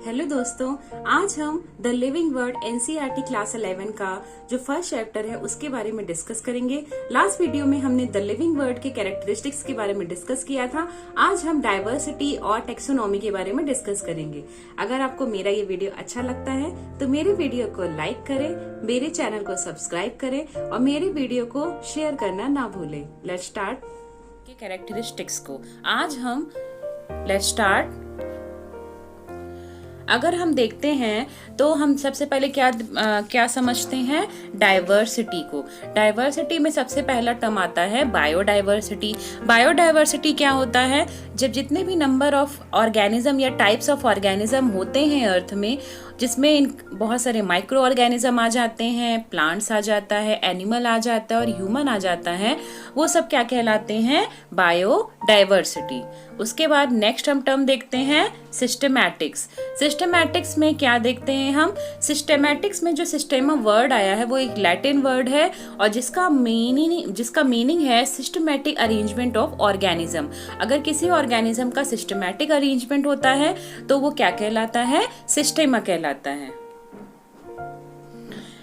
Hello दोस्तों, आज हम the living word NCERT class 11 का जो फर्स्ट चैप्टर है उसके बारे में डिस्कस करेंगे। लास्ट वीडियो में हमने द लिविंग वर्ड के कैरेक्टरिस्टिक्स के बारे में डिस्कस किया था। आज हम डाइवर्सिटी और टेक्सोनॉमी के बारे में डिस्कस करेंगे। अगर आपको मेरा ये वीडियो अच्छा लगता है तो मेरे वीडियो को लाइक करें, मेरे चैनल को सब्सक्राइब करें और मेरे वीडियो को शेयर करना ना भूलें। लेट्स स्टार्ट के कैरेक्टरिस्टिक्स को। आज हम लेट्स स्टार्ट। अगर हम देखते हैं तो हम सबसे पहले क्या समझते हैं डाइवर्सिटी को। डाइवर्सिटी में सबसे पहला टर्म आता है बायोडाइवर्सिटी। बायोडाइवर्सिटी क्या होता है? जब जितने भी नंबर ऑफ ऑर्गेनिज्म या टाइप्स ऑफ ऑर्गेनिज्म होते हैं अर्थ में, जिसमें बहुत सारे माइक्रो ऑर्गेनिज्म आ जाते हैं, प्लांट्स आ जाता है, एनिमल आ जाता है और ह्यूमन आ जाता है, वो सब क्या कहलाते हैं? बायोडाइवर्सिटी। उसके बाद नेक्स्ट हम टर्म देखते हैं सिस्टमैटिक्स। सिस्टमैटिक्स में क्या देखते हैं हम? सिस्टमैटिक्स में जो सिस्टेमा वर्ड आया है वो एक लैटिन वर्ड है और जिसका मीनिंग है सिस्टमैटिक अरेंजमेंट ऑफ ऑर्गेनिज्म। अगर किसी ऑर्गेनिज्म का सिस्टमैटिक अरेंजमेंट होता है तो वो क्या कहलाता है? सिस्टेमा कहलाता है।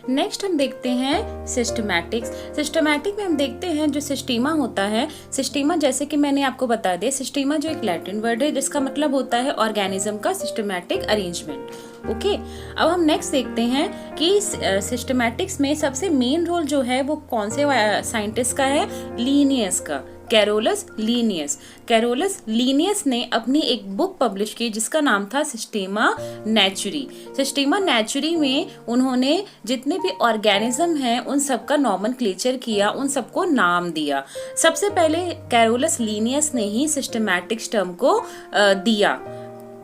नेक्स्ट हम देखते हैं सिस्टमैटिक्स। सिस्टमैटिक में हम देखते हैं जो सिस्टीमा होता है। सिस्टीमा जैसे कि मैंने आपको बता दिया, सिस्टीमा जो एक लैटिन वर्ड है जिसका मतलब होता है ऑर्गेनिज्म का सिस्टमैटिक अरेंजमेंट। ओके, अब हम नेक्स्ट देखते हैं कि सिस्टमैटिक्स में सबसे मेन रोल जो है वो कौन से साइंटिस्ट का है? लिनियस का, कैरोलस लीनियस। कैरोलस लीनियस ने अपनी एक बुक पब्लिश की जिसका नाम था सिस्टेमा नेचुरी। सिस्टेमा नेचुरी में उन्होंने जितने भी ऑर्गेनिज्म हैं उन सबका नॉमेनक्लेचर किया, उन सबको नाम दिया। सबसे पहले कैरोलस लीनियस ने ही सिस्टमैटिक्स टर्म को दिया।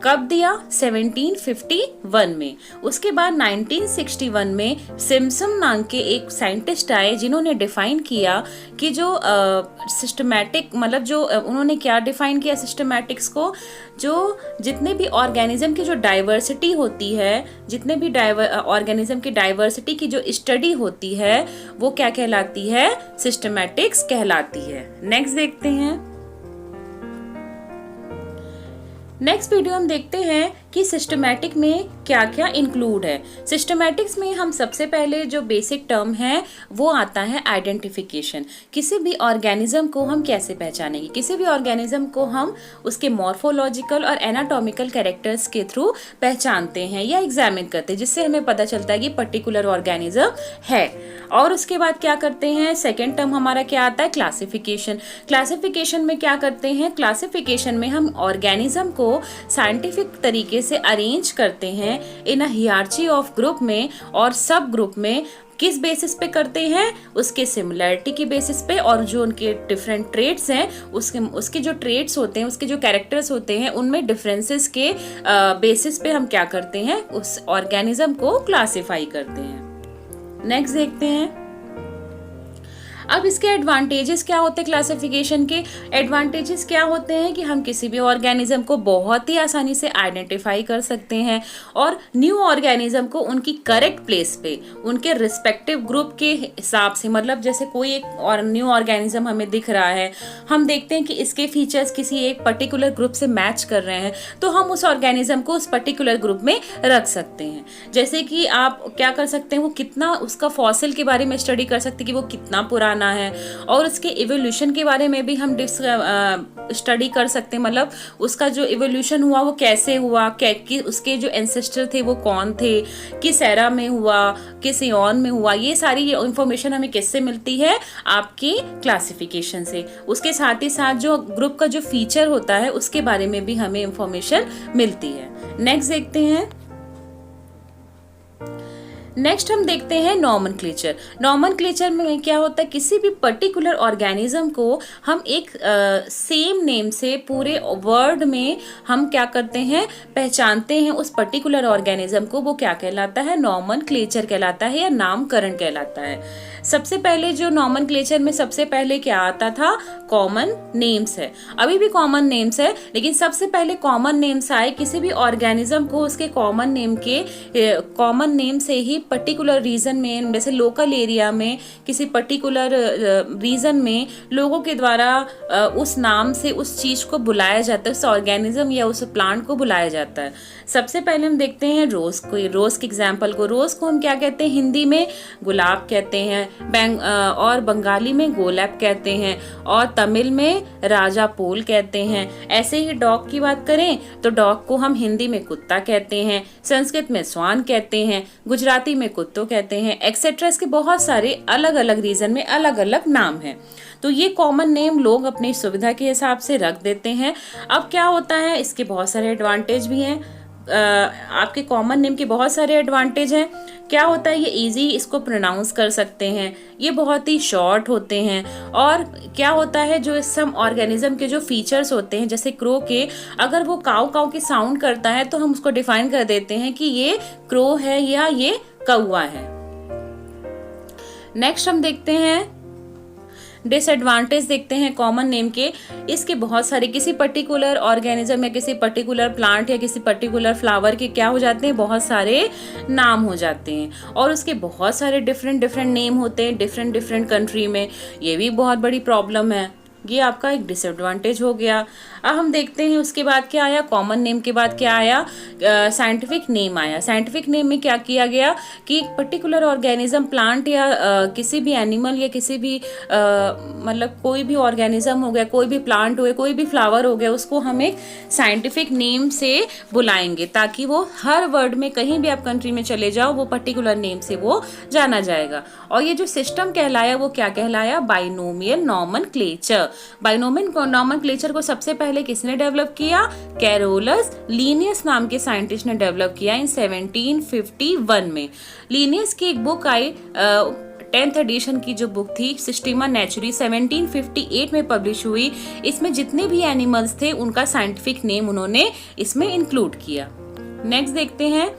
कब दिया? 1751 में। उसके बाद 1961 में सिम्पसन नाम के एक साइंटिस्ट आए जिन्होंने डिफाइन किया कि जो सिस्टमैटिक मतलब जो उन्होंने क्या डिफाइन किया सिस्टमैटिक्स को? जो जितने भी ऑर्गेनिज्म की जो डाइवर्सिटी होती है, जितने भी ऑर्गेनिज्म की डाइवर्सिटी की जो स्टडी होती है वो क्या कहलाती है? सिस्टमैटिक्स कहलाती है। नेक्स्ट देखते हैं। नेक्स्ट वीडियो हम देखते हैं कि सिस्टमैटिक में क्या क्या इंक्लूड है। सिस्टमैटिक्स में हम सबसे पहले जो बेसिक टर्म है वो आता है आइडेंटिफिकेशन। किसी भी ऑर्गेनिज्म को हम कैसे पहचानेंगे? किसी भी ऑर्गेनिज्म को हम उसके मॉर्फोलॉजिकल और एनाटॉमिकल कैरेक्टर्स के थ्रू पहचानते हैं या एग्जामिन करते हैं, जिससे हमें पता चलता है कि पर्टिकुलर ऑर्गेनिज्म है। और उसके बाद क्या करते हैं? सेकेंड टर्म हमारा क्या आता है? क्लासिफिकेशन। क्लासिफिकेशन में क्या करते हैं? क्लासिफिकेशन में हम ऑर्गेनिज्म को साइंटिफिक तरीके से अरेंज करते हैं इन अ हियरार्ची ऑफ ग्रुप में और सब ग्रुप में। किस बेसिस पे करते हैं? उसके सिमिलरिटी के बेसिस पे और जो उनके डिफरेंट ट्रेट्स हैं उसके जो ट्रेट्स होते हैं, उसके जो कैरेक्टर्स होते हैं, उनमें डिफरेंसेस के बेसिस पे हम क्या करते हैं? उस ऑर्गेनिज्म को क्लासिफाई करते हैं। नेक्स्ट देखते हैं। अब इसके एडवांटेजेस क्या होते हैं? क्लासिफिकेशन के एडवांटेजेस क्या होते हैं कि हम किसी भी ऑर्गेनिज्म को बहुत ही आसानी से आइडेंटिफाई कर सकते हैं और न्यू ऑर्गेनिज्म को उनकी करेक्ट प्लेस पे, उनके रिस्पेक्टिव ग्रुप के हिसाब से, मतलब जैसे कोई एक और न्यू ऑर्गेनिज्म हमें दिख रहा है, हम देखते हैं कि इसके फीचर्स किसी एक पर्टिकुलर ग्रुप से मैच कर रहे हैं, तो हम उस ऑर्गेनिज्म को उस पर्टिकुलर ग्रुप में रख सकते हैं। जैसे कि आप क्या कर सकते हैं, वो कितना, उसका फॉसिल के बारे में स्टडी कर सकते हैं कि वो कितना पुराना है, और उसके इवोल्यूशन के बारे में भी हम स्टडी कर सकते हैं, मतलब उसका जो इवोल्यूशन हुआ वो कैसे हुआ, कि उसके जो एंसेस्टर थे वो कौन थे, किस एरा में हुआ, किस इयॉन में हुआ। ये सारी इंफॉर्मेशन हमें किससे मिलती है? आपकी क्लासिफिकेशन से। उसके साथ ही साथ जो ग्रुप का जो फीचर होता है उसके बारे में भी हमें इंफॉर्मेशन मिलती है। नेक्स्ट देखते हैं। नेक्स्ट हम देखते हैं नॉमेनक्लेचर। नॉमेनक्लेचर में क्या होता है? किसी भी पर्टिकुलर ऑर्गेनिज्म को हम एक सेम नेम से पूरे वर्ड में हम क्या करते हैं? पहचानते हैं उस पर्टिकुलर ऑर्गेनिज्म को। वो क्या कहलाता है? नॉमेनक्लेचर कहलाता है या नामकरण कहलाता है। सबसे पहले जो नॉमेनक्लेचर में सबसे पहले क्या आता था, कॉमन नेम्स है। अभी भी कॉमन नेम्स है, लेकिन सबसे पहले कॉमन नेम्स आए। किसी भी ऑर्गेनिज्म को उसके कॉमन नेम से ही पर्टिकुलर रीजन में, जैसे लोकल एरिया में किसी पर्टिकुलर रीजन में लोगों के द्वारा उस नाम से उस चीज को बुलाया जाता है, उस ऑर्गेनिज्म या उस प्लांट को बुलाया जाता है। सबसे पहले हम देखते हैं रोज को। रोज के एग्जाम्पल को, रोज को हम क्या कहते हैं, हिंदी में गुलाब कहते हैं, और बंगाली में गोलाब कहते हैं, और तमिल में राजा पोल कहते हैं। ऐसे ही डॉग की बात करें तो डॉग को हम हिंदी में कुत्ता कहते हैं, संस्कृत में स्वान कहते हैं, गुजराती में कुत्तो कहते हैं, एक्सेट्रा। इसके बहुत सारे अलग अलग रीजन में अलग अलग नाम हैं। तो ये कॉमन नेम लोग अपनी सुविधा के हिसाब से रख देते हैं। अब क्या होता है, इसके बहुत सारे एडवांटेज भी हैं। आपके कॉमन नेम के बहुत सारे एडवांटेज हैं। क्या होता है, ये इजी इसको प्रोनाउंस कर सकते हैं, ये बहुत ही शॉर्ट होते हैं। और क्या होता है, जो सम ऑर्गेनिज्म के जो फीचर्स होते हैं, जैसे क्रो के, अगर वो काऊ काऊ की साउंड करता है तो हम उसको डिफाइन कर देते हैं कि ये क्रो है या ये कौवा है। नेक्स्ट हम देखते हैं डिसएडवांटेज, देखते हैं कॉमन नेम के। इसके बहुत सारे, किसी पर्टिकुलर ऑर्गेनिज्म या किसी पर्टिकुलर प्लांट या किसी पर्टिकुलर फ्लावर के क्या हो जाते हैं, बहुत सारे नाम हो जाते हैं, और उसके बहुत सारे डिफरेंट नेम होते हैं डिफरेंट कंट्री में। ये भी बहुत बड़ी प्रॉब्लम है, ये आपका एक डिसएडवांटेज हो गया। अब हम देखते हैं उसके बाद क्या आया, कॉमन नेम के बाद क्या आया, साइंटिफिक नेम आया। साइंटिफिक नेम में क्या किया गया कि एक पर्टिकुलर ऑर्गेनिज्म, प्लांट या किसी भी एनिमल या किसी भी मतलब कोई भी ऑर्गेनिज्म हो गया, कोई भी प्लांट हो गया, कोई भी फ्लावर हो गया, उसको हम एक साइंटिफिक नेम से बुलाएंगे, ताकि वो हर वर्ड में, कहीं भी आप कंट्री में चले जाओ, वो पर्टिकुलर नेम से वो जाना जाएगा। और ये जो सिस्टम कहलाया वो क्या कहलाया, बाइनोमियल नॉमेनक्लेचर। बाइनोमियल नॉमेनक्लेचर को सबसे पहले किसने डेवलप किया, कैरोलस लीनियस नाम के साइंटिस्ट ने डेवलप किया इन 1751 में। लीनियस की एक बुक आई, 10th एडिशन की जो बुक थी, सिस्टीमा नेचुरी, 1758 में पब्लिश हुई। इसमें जितने भी एनिमल्स थे उनका साइंटिफिक नेम उन्होंने इसमें इंक्लूड किया। नेक्स्ट देखते हैं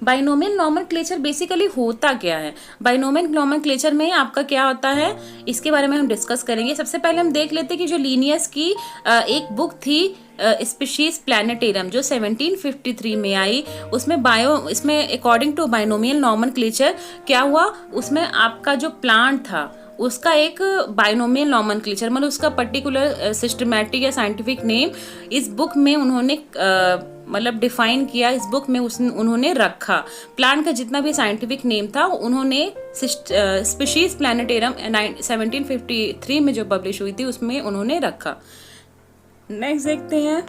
बाइनोमियल नॉमेनक्लेचर बेसिकली होता क्या है। बाइनोमियल नॉमेनक्लेचर में आपका क्या होता है, इसके बारे में हम डिस्कस करेंगे। सबसे पहले हम देख लेते हैं कि जो लीनियस की एक बुक थी स्पीशीज प्लैनेटेरियम, जो 1753 में आई, इसमें अकॉर्डिंग टू बाइनोमियल नॉमेनक्लेचर क्या हुआ, उसमें आपका जो प्लांट था उसका एक बाइनोमियल नॉमेनक्लेचर, मतलब उसका पर्टिकुलर सिस्टमैटिक या साइंटिफिक नेम इस बुक में उन्होंने मतलब डिफाइन किया। इस बुक में उन्होंने रखा प्लांट का जितना भी साइंटिफिक नेम था, उन्होंने स्पीशीज प्लैनेटेरियम 1753 में जो पब्लिश हुई थी उसमें उन्होंने रखा। नेक्स्ट देखते हैं,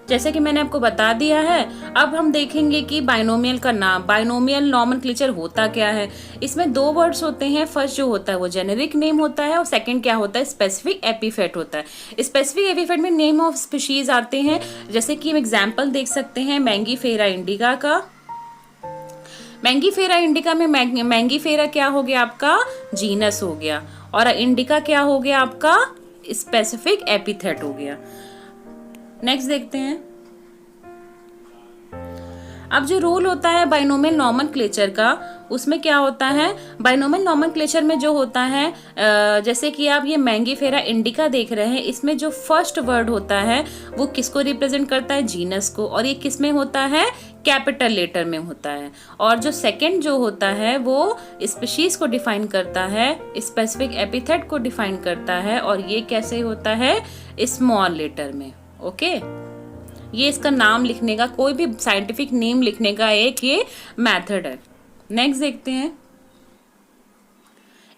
जैसे कि मैंने आपको बता दिया है, अब हम देखेंगे कि बाइनोमियल का नाम, बाइनोमियल नॉमेनक्लेचर होता क्या है। इसमें दो वर्ड्स होते हैं। फर्स्ट जो होता है वो जेनेरिक नेम होता है, और सेकंड क्या होता है, स्पेसिफिक एपिफेट होता है। स्पेसिफिक एपिफेट में नेम ऑफ स्पीशीज आते हैं, जैसे कि हम एग्जाम्पल देख सकते हैं मैंगीफेरा इंडिका का। मैंगीफेरा इंडिका में मैंगीफेरा क्या हो गया, आपका जीनस हो गया, और इंडिका क्या हो गया, आपका स्पेसिफिक एपिथेट हो गया। नेक्स्ट देखते हैं, अब जो रूल होता है बाइनोमियल नॉमेनक्लेचर का, उसमें क्या होता है, बाइनोमियल नॉमेनक्लेचर में जो होता है, जैसे कि आप ये मैंगीफेरा इंडिका देख रहे हैं, इसमें जो फर्स्ट वर्ड होता है वो किसको रिप्रेजेंट करता है, जीनस को, और ये किस में होता है, कैपिटल लेटर में होता है। और जो सेकंड जो होता है वो स्पीशीज को डिफाइन करता है, स्पेसिफिक एपिथेट को डिफाइन करता है, और ये कैसे होता है, स्मॉल लेटर में। ओके, ये इसका नाम लिखने का, कोई भी साइंटिफिक नेम लिखने का एक ये मेथड है। नेक्स्ट देखते हैं,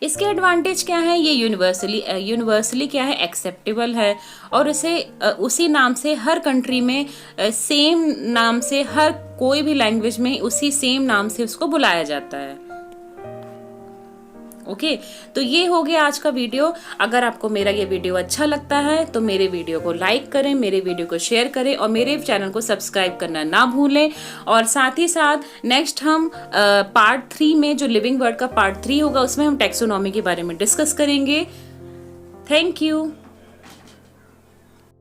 इसके एडवांटेज क्या है, ये यूनिवर्सली क्या है, एक्सेप्टेबल है, और इसे उसी नाम से हर कंट्री में सेम नाम से, हर कोई भी लैंग्वेज में उसी सेम नाम से उसको बुलाया जाता है। ओके, तो ये हो गया आज का वीडियो। अगर आपको मेरा ये वीडियो अच्छा लगता है तो मेरे वीडियो को लाइक करें, मेरे वीडियो को शेयर करें, और मेरे चैनल को सब्सक्राइब करना ना भूलें। और साथ ही साथ नेक्स्ट हम पार्ट 3 में, जो लिविंग वर्ड का पार्ट 3 होगा, उसमें हम टैक्सोनॉमी के बारे में डिस्कस करेंगे। Thank you.